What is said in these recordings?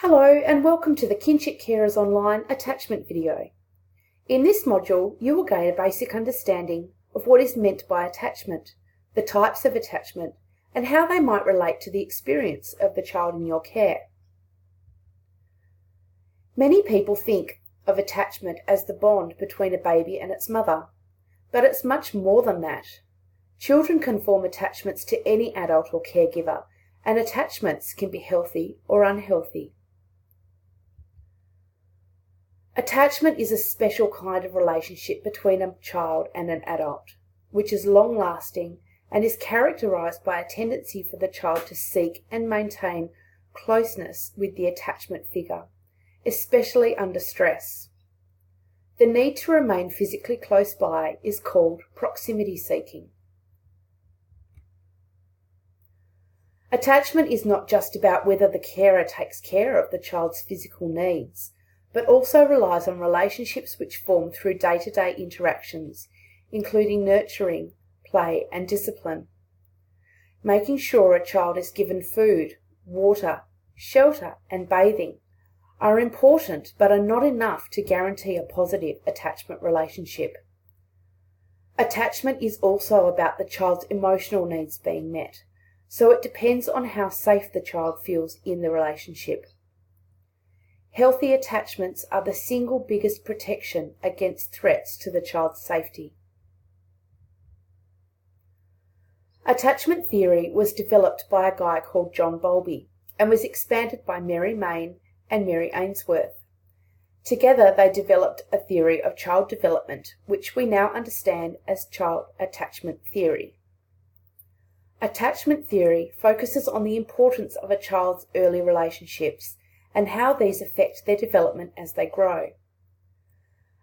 Hello and welcome to the Kinship Carers Online attachment video. In this module, you will gain a basic understanding of what is meant by attachment, the types of attachment, and how they might relate to the experience of the child in your care. Many people think of attachment as the bond between a baby and its mother, but it's much more than that. Children can form attachments to any adult or caregiver, and attachments can be healthy or unhealthy. Attachment is a special kind of relationship between a child and an adult, which is long-lasting and is characterized by a tendency for the child to seek and maintain closeness with the attachment figure, especially under stress. The need to remain physically close by is called proximity seeking. Attachment is not just about whether the carer takes care of the child's physical needs, but also relies on relationships which form through day-to-day interactions, including nurturing, play and discipline. Making sure a child is given food, water, shelter and bathing are important but are not enough to guarantee a positive attachment relationship. Attachment is also about the child's emotional needs being met, so it depends on how safe the child feels in the relationship. Healthy attachments are the single biggest protection against threats to the child's safety. Attachment theory was developed by a guy called John Bowlby and was expanded by Mary Main and Mary Ainsworth. Together they developed a theory of child development, which we now understand as child attachment theory. Attachment theory focuses on the importance of a child's early relationships and how these affect their development as they grow.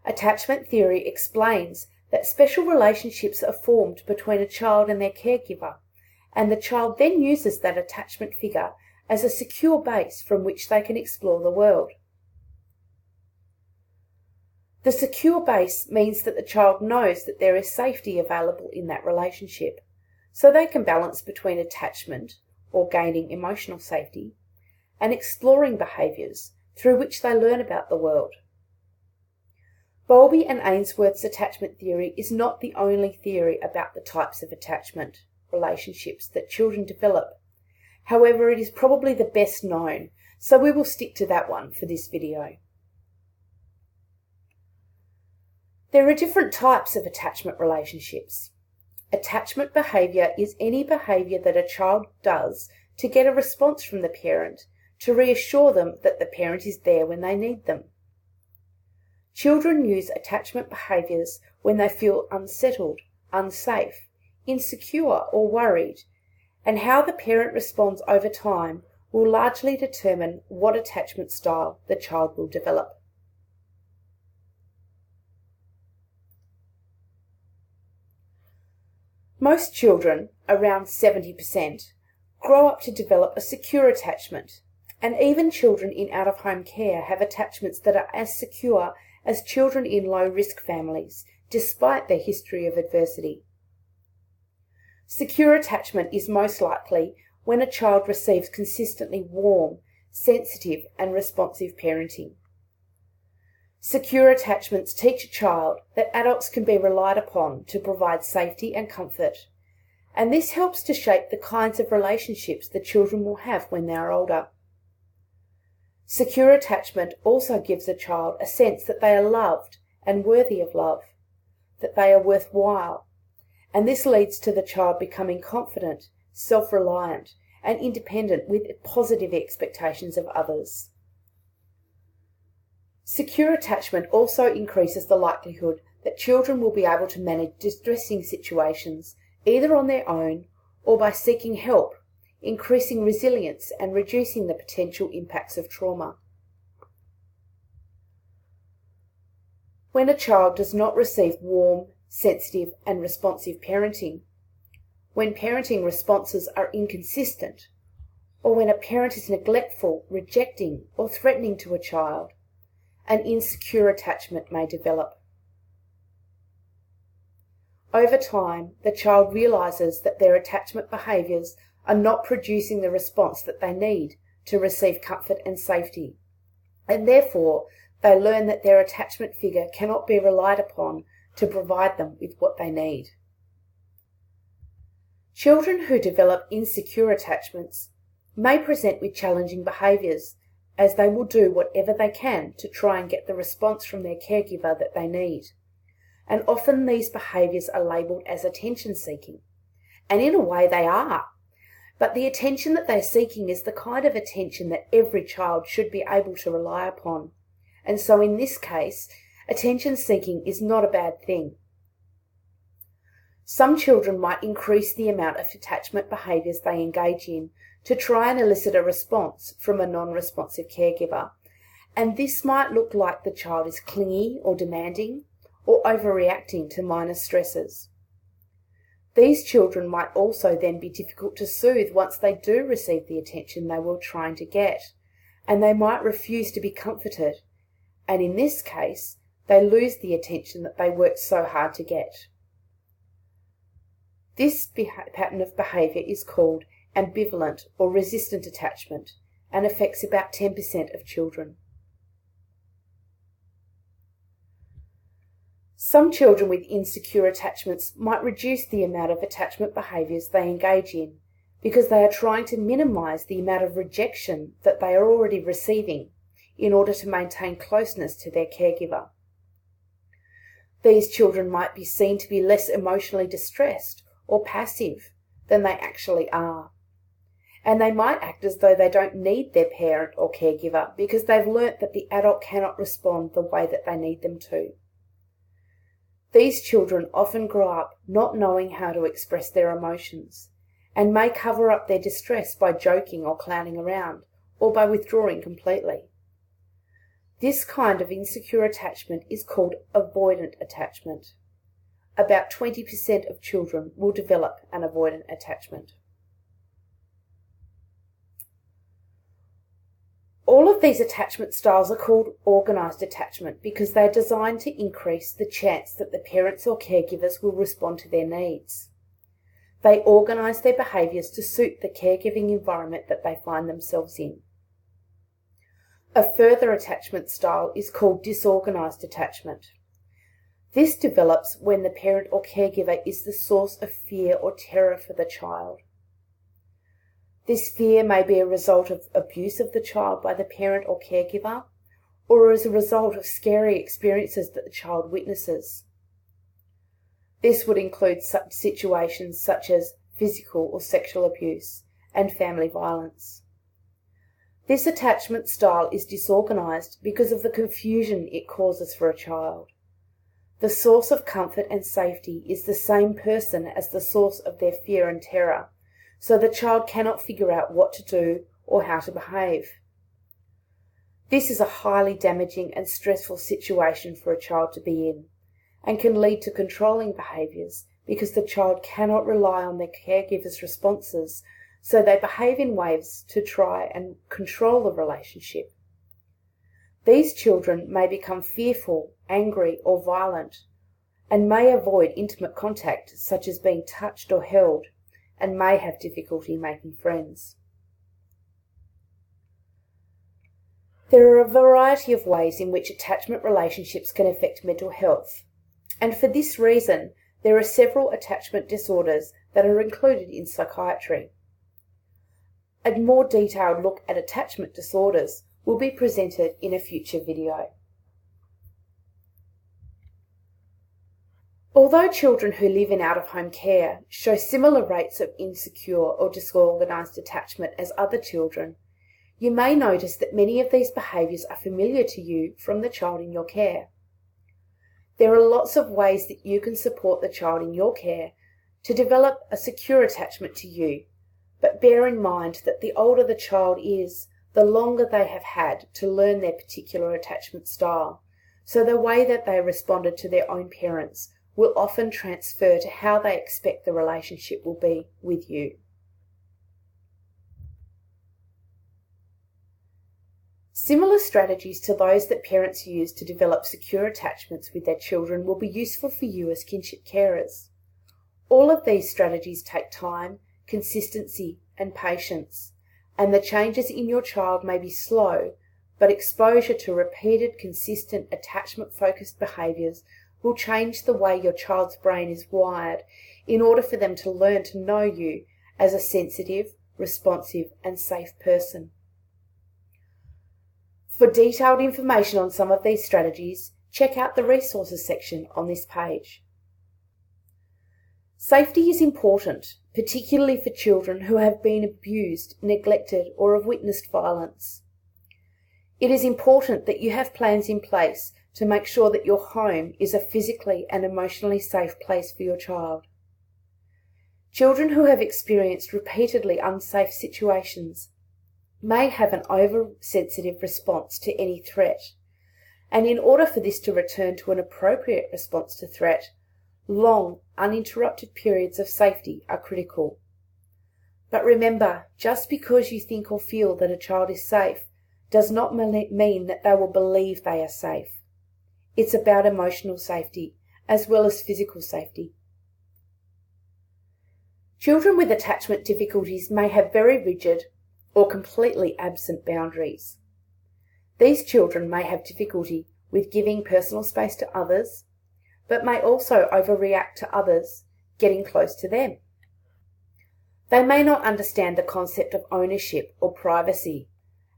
Attachment theory explains that special relationships are formed between a child and their caregiver, and the child then uses that attachment figure as a secure base from which they can explore the world. The secure base means that the child knows that there is safety available in that relationship, so they can balance between attachment, or gaining emotional safety, and exploring behaviours through which they learn about the world. Bowlby and Ainsworth's attachment theory is not the only theory about the types of attachment relationships that children develop. However, it is probably the best known, so we will stick to that one for this video. There are different types of attachment relationships. Attachment behaviour is any behaviour that a child does to get a response from the parent to reassure them that the parent is there when they need them. Children use attachment behaviours when they feel unsettled, unsafe, insecure or worried, and how the parent responds over time will largely determine what attachment style the child will develop. Most children, around 70%, grow up to develop a secure attachment, and even children in out-of-home care have attachments that are as secure as children in low-risk families, despite their history of adversity. Secure attachment is most likely when a child receives consistently warm, sensitive and responsive parenting. Secure attachments teach a child that adults can be relied upon to provide safety and comfort, and this helps to shape the kinds of relationships the children will have when they are older. Secure attachment also gives a child a sense that they are loved and worthy of love, that they are worthwhile, and this leads to the child becoming confident, self-reliant, and independent with positive expectations of others. Secure attachment also increases the likelihood that children will be able to manage distressing situations either on their own or by seeking help, increasing resilience and reducing the potential impacts of trauma. When a child does not receive warm, sensitive and responsive parenting, when parenting responses are inconsistent, or when a parent is neglectful, rejecting or threatening to a child, an insecure attachment may develop. Over time, the child realises that their attachment behaviours are not producing the response that they need to receive comfort and safety, and therefore they learn that their attachment figure cannot be relied upon to provide them with what they need. Children who develop insecure attachments may present with challenging behaviours, as they will do whatever they can to try and get the response from their caregiver that they need. And often these behaviours are labelled as attention-seeking. And in a way they are. But the attention that they're seeking is the kind of attention that every child should be able to rely upon. And so in this case, attention-seeking is not a bad thing. Some children might increase the amount of attachment behaviours they engage in to try and elicit a response from a non-responsive caregiver. And this might look like the child is clingy or demanding or overreacting to minor stresses. These children might also then be difficult to soothe once they do receive the attention they were trying to get, and they might refuse to be comforted, and in this case, they lose the attention that they worked so hard to get. This pattern of behaviour is called ambivalent or resistant attachment and affects about 10% of children. Some children with insecure attachments might reduce the amount of attachment behaviours they engage in because they are trying to minimise the amount of rejection that they are already receiving in order to maintain closeness to their caregiver. These children might be seen to be less emotionally distressed or passive than they actually are. And they might act as though they don't need their parent or caregiver because they've learnt that the adult cannot respond the way that they need them to. These children often grow up not knowing how to express their emotions and may cover up their distress by joking or clowning around or by withdrawing completely. This kind of insecure attachment is called avoidant attachment. About 20% of children will develop an avoidant attachment. All of these attachment styles are called organised attachment because they are designed to increase the chance that the parents or caregivers will respond to their needs. They organise their behaviours to suit the caregiving environment that they find themselves in. A further attachment style is called disorganised attachment. This develops when the parent or caregiver is the source of fear or terror for the child. This fear may be a result of abuse of the child by the parent or caregiver, or as a result of scary experiences that the child witnesses. This would include such situations such as physical or sexual abuse and family violence. This attachment style is disorganised because of the confusion it causes for a child. The source of comfort and safety is the same person as the source of their fear and terror, so the child cannot figure out what to do or how to behave. This is a highly damaging and stressful situation for a child to be in, and can lead to controlling behaviours because the child cannot rely on their caregiver's responses, so they behave in ways to try and control the relationship. These children may become fearful, angry or violent, and may avoid intimate contact such as being touched or held, and may have difficulty making friends. There are a variety of ways in which attachment relationships can affect mental health, and for this reason there are several attachment disorders that are included in psychiatry. A more detailed look at attachment disorders will be presented in a future video. Although children who live in out-of-home care show similar rates of insecure or disorganised attachment as other children, you may notice that many of these behaviours are familiar to you from the child in your care. There are lots of ways that you can support the child in your care to develop a secure attachment to you, but bear in mind that the older the child is, the longer they have had to learn their particular attachment style, so the way that they responded to their own parents will often transfer to how they expect the relationship will be with you. Similar strategies to those that parents use to develop secure attachments with their children will be useful for you as kinship carers. All of these strategies take time, consistency and patience, and the changes in your child may be slow, but exposure to repeated, consistent, attachment-focused behaviours will change the way your child's brain is wired in order for them to learn to know you as a sensitive, responsive, and safe person. For detailed information on some of these strategies, check out the resources section on this page. Safety is important, particularly for children who have been abused, neglected, or have witnessed violence. It is important that you have plans in place to make sure that your home is a physically and emotionally safe place for your child. Children who have experienced repeatedly unsafe situations may have an oversensitive response to any threat, and in order for this to return to an appropriate response to threat, long, uninterrupted periods of safety are critical. But remember, just because you think or feel that a child is safe does not mean that they will believe they are safe. It's about emotional safety as well as physical safety. Children with attachment difficulties may have very rigid or completely absent boundaries. These children may have difficulty with giving personal space to others, but may also overreact to others getting close to them. They may not understand the concept of ownership or privacy,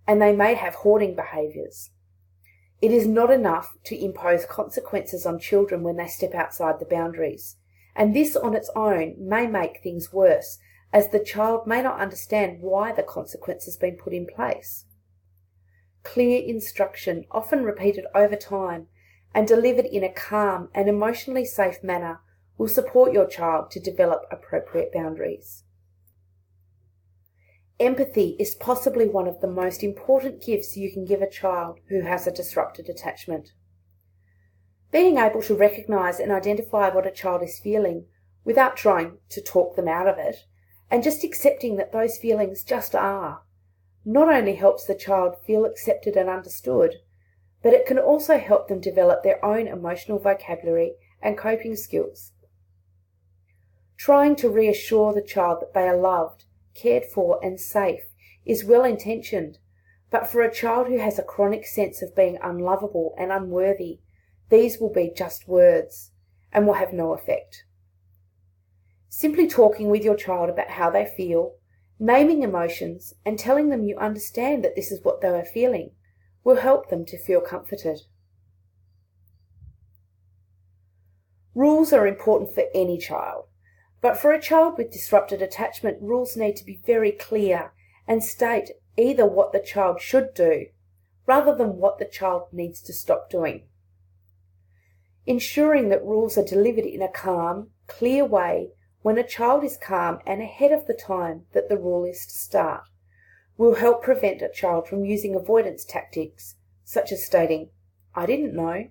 and they may have hoarding behaviours. It is not enough to impose consequences on children when they step outside the boundaries, and this on its own may make things worse, as the child may not understand why the consequence has been put in place. Clear instruction, often repeated over time, and delivered in a calm and emotionally safe manner will support your child to develop appropriate boundaries. Empathy is possibly one of the most important gifts you can give a child who has a disrupted attachment. Being able to recognise and identify what a child is feeling without trying to talk them out of it, and just accepting that those feelings just are, not only helps the child feel accepted and understood, but it can also help them develop their own emotional vocabulary and coping skills. Trying to reassure the child that they are loved, cared for, and safe is well-intentioned, but for a child who has a chronic sense of being unlovable and unworthy, these will be just words and will have no effect. Simply talking with your child about how they feel, naming emotions, and telling them you understand that this is what they are feeling will help them to feel comforted. Rules are important for any child, but for a child with disrupted attachment, rules need to be very clear and state either what the child should do rather than what the child needs to stop doing. Ensuring that rules are delivered in a calm, clear way when a child is calm and ahead of the time that the rule is to start will help prevent a child from using avoidance tactics, such as stating, "I didn't know."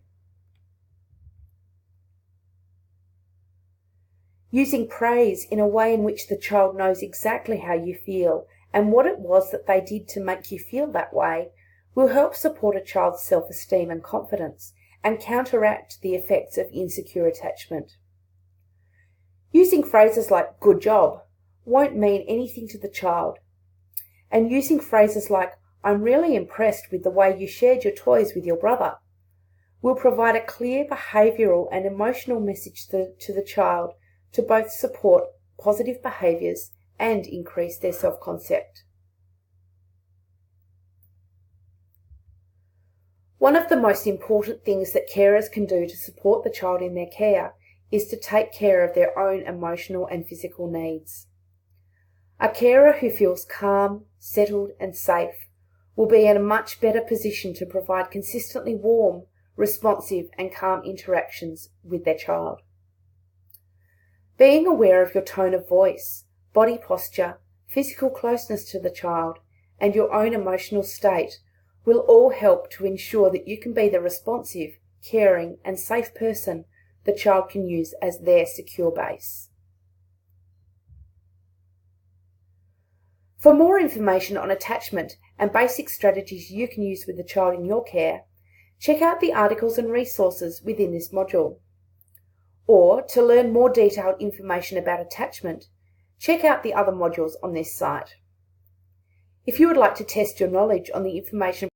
Using praise in a way in which the child knows exactly how you feel and what it was that they did to make you feel that way will help support a child's self-esteem and confidence and counteract the effects of insecure attachment. Using phrases like "good job" won't mean anything to the child, and using phrases like "I'm really impressed with the way you shared your toys with your brother" will provide a clear behavioural and emotional message to the child to both support positive behaviours and increase their self-concept. One of the most important things that carers can do to support the child in their care is to take care of their own emotional and physical needs. A carer who feels calm, settled, and safe will be in a much better position to provide consistently warm, responsive, and calm interactions with their child. Being aware of your tone of voice, body posture, physical closeness to the child, and your own emotional state will all help to ensure that you can be the responsive, caring, and safe person the child can use as their secure base. For more information on attachment and basic strategies you can use with the child in your care, check out the articles and resources within this module. Or, to learn more detailed information about attachment, check out the other modules on this site. If you would like to test your knowledge on the information